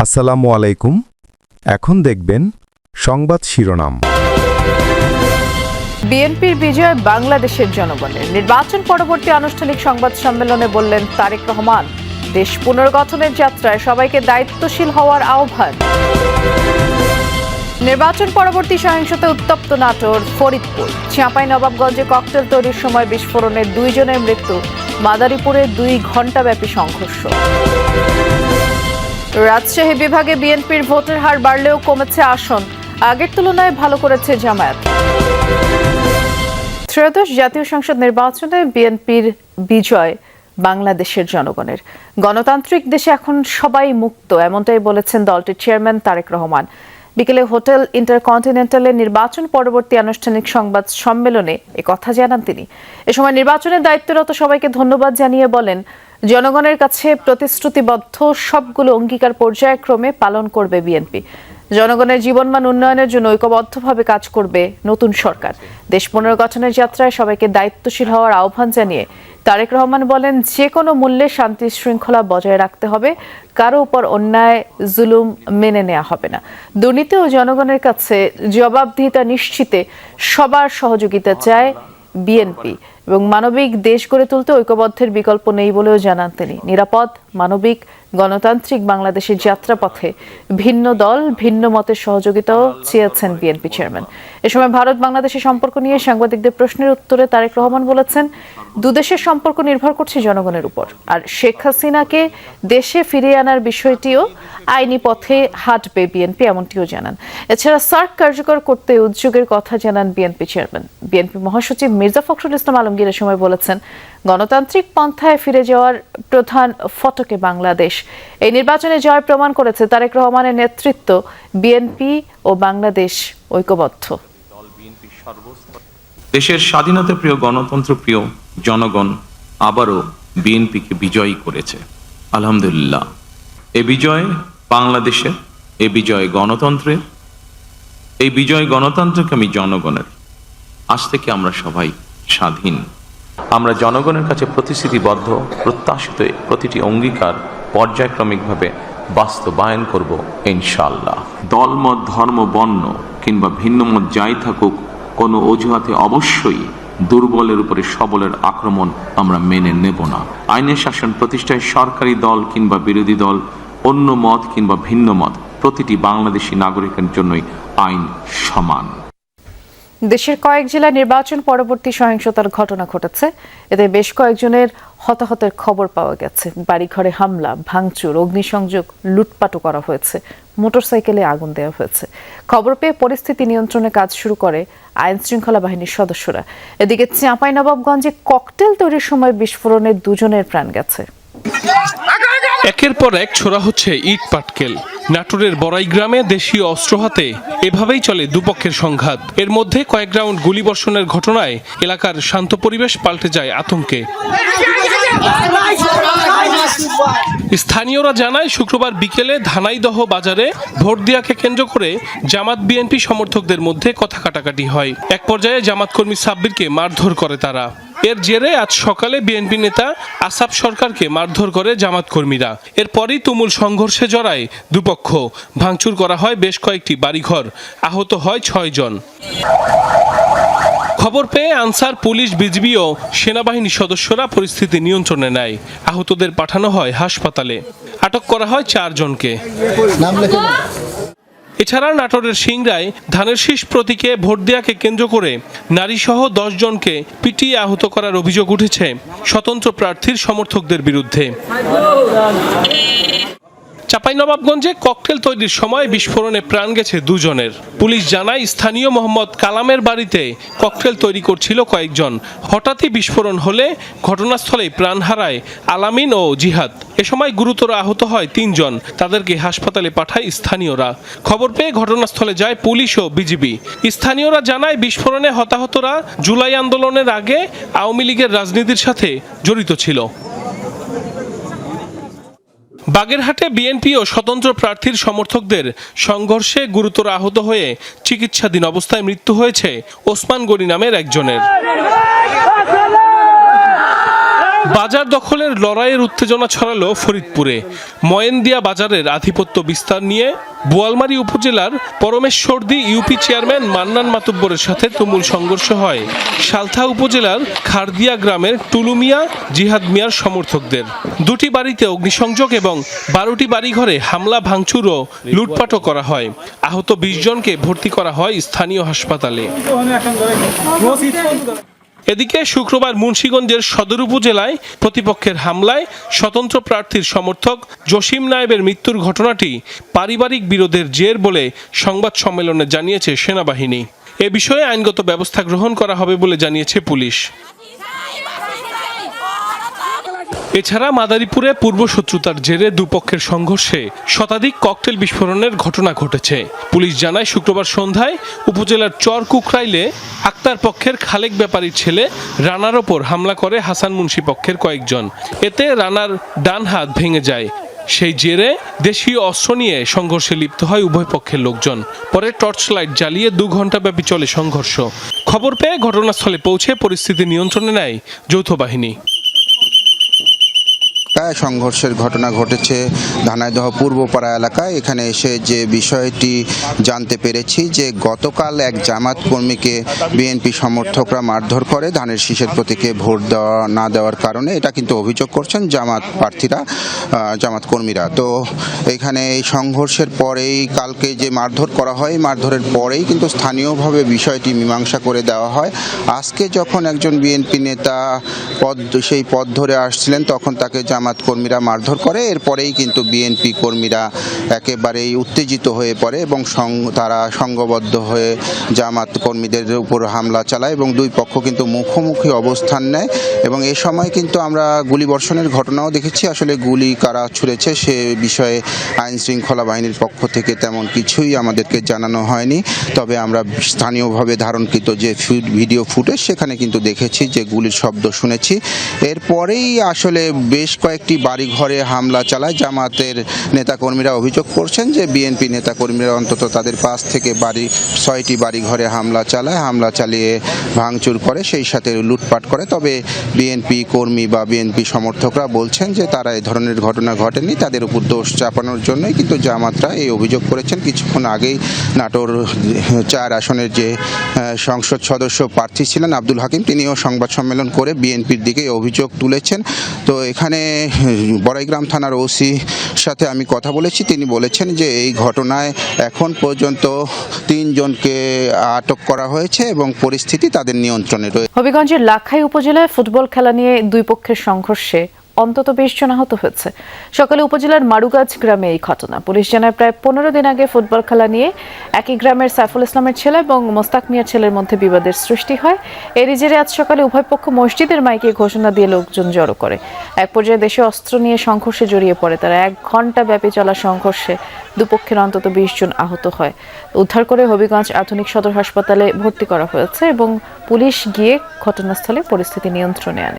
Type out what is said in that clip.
আসসালামু আলাইকুম। এখন দেখবেন সংবাদ শিরোনাম। বিএনপির বিজয় বাংলাদেশের জনগণের। নির্বাচন পরবর্তী আনুষ্ঠানিক সংবাদ সম্মেলনে বললেন তারেক রহমান, দেশ পুনর্গঠনের যাত্রায় সবাইকে দায়িত্বশীল হওয়ার আহ্বান। নির্বাচন পরবর্তী সহিংসতায় উত্তপ্ত নাটোর, ফরিদপুর। চাঁপাইনবাবগঞ্জে ককটেল তৈরির সময় বিস্ফোরণে 2 জনের মৃত্যু। মাদারীপুরে 2 ঘণ্টাব্যাপী সংঘর্ষ। রাজশাহী বিভাগে বিএনপির ভোটের হার বাড়লেও কমেছে আসন, আগের তুলনায় ভালো করেছে জামায়াত। ত্রয়োদশ জাতীয় সংসদ নির্বাচনে বিএনপির বিজয় বাংলাদেশের জনগণের। গণতান্ত্রিক দেশে এখন সবাই মুক্ত, এমনটাই বলেছেন দলটির চেয়ারম্যান তারেক রহমান। বিকেলে হোটেল ইন্টারকন্টিনেন্টালে নির্বাচন পরবর্তী আনুষ্ঠানিক সংবাদ সম্মেলনে একথা জানান তিনি। এ সময় নির্বাচনের দায়িত্বরত সবাইকে ধন্যবাদ জানিয়ে বলেন, জনগণের কাছে প্রতিশ্রুতিবদ্ধ সবগুলো অঙ্গীকার পর্যায়ক্রমে পালন করবে বিএনপি। জনগণের জীবনমান উন্নয়নের জন্য ঐক্যবদ্ধভাবে কাজ করবে নতুন সরকার। দেশ পুনর্গঠনের যাত্রায় সবাইকে দায়িত্বশীল হওয়ার আহ্বান জানিয়ে তারেক রহমান বলেন, যে কোনো মূল্যে শান্তি শৃঙ্খলা বজায় রাখতে হবে, কারো উপর অন্যায় জুলুম মেনে নেওয়া হবে না। দুর্নীতি ও জনগণের কাছে জবাবদিহিতা নিশ্চিতে সবার সহযোগিতা চায় বিএনপি এবং মানবিক দেশ গড়ে তুলতে ঐক্যবদ্ধের বিকল্প নেই বলেও জানান তিনি। নিরাপদ, মানবিক, গণতান্ত্রিক বাংলাদেশের যাত্রাপথে ভিন্ন দল ভিন্ন মতের সহযোগিতাও চেয়েছেন বিএনপি চেয়ারম্যান। এ সময় ভারত বাংলাদেশের সম্পর্ক নিয়ে সাংবাদিকদের প্রশ্নের উত্তরে তারেক রহমান বলেছেন, দুদেশের সম্পর্ক নির্ভর করছে জনগণের উপর, আর শেখ হাসিনাকে দেশে ফিরিয়ে আনার বিষয়টিও আইনি পথে হাঁটবে বিএনপি, এমনটিও জানান। এছাড়া সার্ক কার্যকর করতে উদ্যোগের কথা জানান বিএনপি চেয়ারম্যান। বিএনপি মহাসচিব মির্জা ফখরুল ইসলাম আলমগীর এ সময় বলেছেন, গণতান্ত্রিক পন্থায় ফিরে যাওয়ার প্রধান ফটকে বাংলাদেশ। এই নির্বাচনে জয় প্রমাণ করেছে তারেক রহমানের নেতৃত্ব, বিএনপি ও বাংলাদেশ ঐক্যবদ্ধ। দেশের স্বাধীনতা প্রিয়, গণতন্ত্র প্রিয় জনগণ আবারও বিএনপিকে বিজয়ী করেছে। আলহামদুলিল্লাহ। এ বিজয় বাংলাদেশের, এ বিজয় গণতন্ত্রের, এই বিজয় গণতন্ত্রকামী জনগণের। আজ থেকে আমরা সবাই স্বাধীন। আমরা জনগণের কাছে প্রতিশ্রুতিবদ্ধ, প্রত্যাশিত প্রতিটি অঙ্গীকার পর্যায়ক্রমিকভাবে বাস্তবায়ন করব ইনশাআল্লাহ। দলমত, ধর্ম, বর্ণ কিংবা ভিন্ন মত যাই থাকুক, কোনো অজুহাতে অবশ্যই দুর্বলের উপরে সবলের আক্রমণ আমরা মেনে নেব না। আইনের শাসন প্রতিষ্ঠায় সরকারি দল কিংবা বিরোধী দল, অন্য মত কিংবা ভিন্ন মত, প্রতিটি বাংলাদেশী নাগরিকের জন্যই আইন সমান। দেশের কয়েক জেলায় নির্বাচন পরবর্তী সহিংসতার ঘটনা ঘটেছে। এতে বেশ কয়েকজনের হতাহতের খবর পাওয়া গেছে। বাড়িঘরে হামলা, ভাঙচুর, অগ্নিসংযোগ, লুটপাটও করা হয়েছে। মোটরসাইকেলে আগুন দেওয়া হয়েছে। খবর পেয়ে পরিস্থিতি নিয়ন্ত্রণে কাজ শুরু করে আইন শৃঙ্খলা বাহিনীর সদস্যরা। এদিকে চাঁপাইনবাবগঞ্জে ককটেল তৈরির সময় বিস্ফোরণে 2 জনের প্রাণ গেছে। একের পর এক ছোড়া হচ্ছে ইট পাটকেল। নাটোরের বড়াই গ্রামে দেশীয় অস্ত্র হাতে এভাবেই চলে দুপক্ষের সংঘাত। এর মধ্যে কয়েক রাউন্ড গুলিবর্ষণের ঘটনায় এলাকার শান্ত পরিবেশ পাল্টে যায় আতঙ্কে। স্থানীয়রা জানায়, শুক্রবার বিকেলে ধানাইদহ বাজারে ভোট দেওয়াকে কেন্দ্র করে জামাত বিএনপি সমর্থকদের মধ্যে কথা কাটাকাটি হয়। এক পর্যায়ে জামাত কর্মী সাব্বিরকে মারধর করে তারা। এর জেরে আজ সকালে বিএনপি নেতা আসাফ সরকারকে মারধর করে জামাত কর্মীরা। এরপরই তুমুল সংঘর্ষে জড়ায় দুপক্ষ। ভাঙচুর করা হয় বেশ কয়েকটি বাড়িঘর, আহত হয় 6 জন। খবর পেয়ে আনসার, পুলিশ, বিজিবি ও সেনাবাহিনীর সদস্যরা পরিস্থিতি নিয়ন্ত্রণে নেয়। আহতদের পাঠানো হয় হাসপাতালে। আটক করা হয় 4 জনকে। এছাড়া নাটোরের সিংড়ায় ধানের শীষ প্রতীকে ভোট দেওয়াকে কেন্দ্র করে নারীসহ 10 জনকে পিটিয়ে আহত করার অভিযোগ উঠেছে স্বতন্ত্র প্রার্থীর সমর্থকদের বিরুদ্ধে। চাঁপাইনবাবগঞ্জে ককটেল তৈরির সময় বিস্ফোরণে প্রাণ গেছে 2 জনের। পুলিশ জানায়, স্থানীয় মোহাম্মদ কালামের বাড়িতে ককটেল তৈরি করছিল কয়েকজন। হঠাৎই বিস্ফোরণ হলে ঘটনাস্থলেই প্রাণ হারায় আলামিন ও জিহাদ। এ সময় গুরুতর আহত হয় 3 জন। তাদেরকে হাসপাতালে পাঠায় স্থানীয়রা। খবর পেয়ে ঘটনাস্থলে যায় পুলিশ ও বিজিবি। স্থানীয়রা জানায়, বিস্ফোরণে হতাহতরা জুলাই আন্দোলনের আগে আওয়ামী লীগের রাজনীতির সাথে জড়িত ছিল। বাগেরহাটে বিএনপি ও স্বতন্ত্র প্রার্থীর সমর্থকদের সংঘর্ষে গুরুতর আহত হয়ে চিকিৎসাধীন অবস্থায় মৃত্যু হয়েছে ওসমান গনি নামের একজনের। বাজার দখলের লড়াইয়ের উত্তেজনা ছড়ালো ফরিদপুরে। ময়েনদিয়া বাজারের আধিপত্য বিস্তার নিয়ে বোয়ালমারী উপজেলার পরমেশ্বরদী ইউপি চেয়ারম্যান মান্নান মাতুব্বরের সাথে তুমুল সংঘর্ষ হয় সালথা উপজেলার খারদিয়া গ্রামের টুলু মিয়া, জিহাদ মিয়ার সমর্থকদের। দুটি বাড়িতে অগ্নিসংযোগ এবং 12টি বাড়িঘরে হামলা, ভাঙচুর ও লুটপাটও করা হয়। আহত 20 জনকে ভর্তি করা হয় স্থানীয় হাসপাতালে। এদিকে শুক্রবার মুন্সিগঞ্জের সদর উপজেলায় প্রতিপক্ষের হামলায় স্বতন্ত্র প্রার্থীর সমর্থক জসিম নায়েবের মৃত্যুর ঘটনাটি পারিবারিক বিরোধের জের বলে সংবাদ সম্মেলনে জানিয়েছে সেনাবাহিনী। এ বিষয়ে আইনগত ব্যবস্থা গ্রহণ করা হবে বলে জানিয়েছে পুলিশ। এছাড়া মাদারীপুরে পূর্বশত্রুতার জেরে দুপক্ষের সংঘর্ষে শতাধিক ককটেল বিস্ফোরণের ঘটনা ঘটেছে। পুলিশ জানায় শুক্রবার সন্ধ্যায় উপজেলার চর কুকরাইলে আক্তার পক্ষের খালেক ব্যাপারীর ছেলে রানার ওপর হামলা করে হাসান মুন্সি পক্ষের কয়েকজন। এতে রানার ডান হাত ভেঙে যায়। সেই জেরে দেশীয় অস্ত্র নিয়ে সংঘর্ষে লিপ্ত হয় উভয় পক্ষের লোকজন। পরে টর্চ লাইট জ্বালিয়ে 2 ঘণ্টাব্যাপী চলে সংঘর্ষ। খবর পেয়ে ঘটনাস্থলে পৌঁছে পরিস্থিতি নিয়ন্ত্রণে নেয় যৌথ বাহিনী। সংঘর্ষের ঘটনা ঘটেছে ধানাইদহ পূর্বপাড়া এলাকায়। এখানে এসে যে বিষয়টি জানতে পেরেছি যে গতকাল এক জামাত কর্মীকে বিএনপি সমর্থকরা মারধর করে ধানের শীষের প্রতীকে ভোট না দেওয়ার কারণে। এটা কিন্তু অভিযোগ করছেন জামাত প্রার্থীরা, জামাত কর্মীরা। তো এখানে এই সংঘর্ষের পরেই কালকে যে মারধর করা হয়, মারধরের পরেই কিন্তু স্থানীয়ভাবে বিষয়টি মীমাংসা করে দেওয়া হয়। আজকে যখন একজন বিএনপি নেতা সেই পথ ধরে আসছিলেন তখন তাকে জামাত কর্মীরা মারধর করে। এরপরেই কিন্তু বিএনপি কর্মীরা একেবারেই উত্তেজিত হয়ে পড়ে এবং তারা সংঘবদ্ধ হয়ে জামাত কর্মীদের উপর হামলা চালায় এবং দুই পক্ষ কিন্তু মুখোমুখি অবস্থান নেয়। এবং এ সময় কিন্তু আমরা গুলিবর্ষণের ঘটনাও দেখেছি। আসলে গুলি কারা ছুড়েছে সে বিষয়ে আইন শৃঙ্খলা বাহিনীর পক্ষ থেকে তেমন কিছুই আমাদেরকে জানানো হয়নি। তবে আমরা স্থানীয়ভাবে ধারণকৃত যে ভিডিও ফুটেজ সেখানে কিন্তু দেখেছি যে গুলির শব্দ শুনেছি। এরপরেই আসলে বেশ কয়েকটি বাড়িঘরে হামলা চালায় জামাতের নেতাকর্মীরা। অভিযোগ করছেন যে বিএনপি নেতাকর্মীরা অন্তত তাদের 5 থেকে 6টি বাড়িঘরে হামলা চালায়, হামলা চালিয়ে ভাঙচুর করে, সেই সাথে লুটপাট করে। তবে বিএনপি কর্মী বা বিএনপি সমর্থকরা বলছেন যে তারা এই ধরনের ঘটনা ঘটেনি, তাদের উপর দোষ চাপানোর জন্যই কিন্তু জামাতরা এই অভিযোগ করেছেন। কিছুক্ষণ আগেই নাটোর 4 আসনের যে সংসদ সদস্য প্রার্থী ছিলেন আব্দুল হাকিম, তিনিও সংবাদ সম্মেলন করে বিএনপির দিকে অভিযোগ তুলেছেন। তো এখানে বড়াইগ্রাম থানার ওসির সাথে আমি কথা বলেছি। তিনি বলেছেন যে এই ঘটনায় এখন পর্যন্ত 3 জনকে আটক করা হয়েছে এবং পরিস্থিতি তাদের নিয়ন্ত্রণে রয়েছে। হবিগঞ্জের লাখাই উপজেলায় ফুটবল খেলা নিয়ে দুই পক্ষের সংঘর্ষে অন্তত 20 জন আহত হয়েছে। সকালে উপজেলার মারুগাছ গ্রামে এই ঘটনা। পুলিশ জানায় প্রায় 15 দিন আগে ফুটবল খেলা নিয়ে একই গ্রামের সাইফুল ইসলামের ছেলে এবং মোস্তাক মিয়ার ছেলের মধ্যে বিবাদের সৃষ্টি হয়। এরই জেরে আজ সকালে উভয় পক্ষ মসজিদের মাইকে ঘোষণা দিয়ে লোকজন জড়ো করে। এক পর্যায়ে দেশে অস্ত্র নিয়ে সংঘর্ষে জড়িয়ে পড়ে তারা। 1 ঘণ্টা ব্যাপী চলা সংঘর্ষে দুপক্ষের অন্তত 20 জন আহত হয়। উদ্ধার করে হবিগঞ্জ আধুনিক সদর হাসপাতালে ভর্তি করা হয়েছে এবং পুলিশ গিয়ে ঘটনাস্থলে পরিস্থিতি নিয়ন্ত্রণে আনে।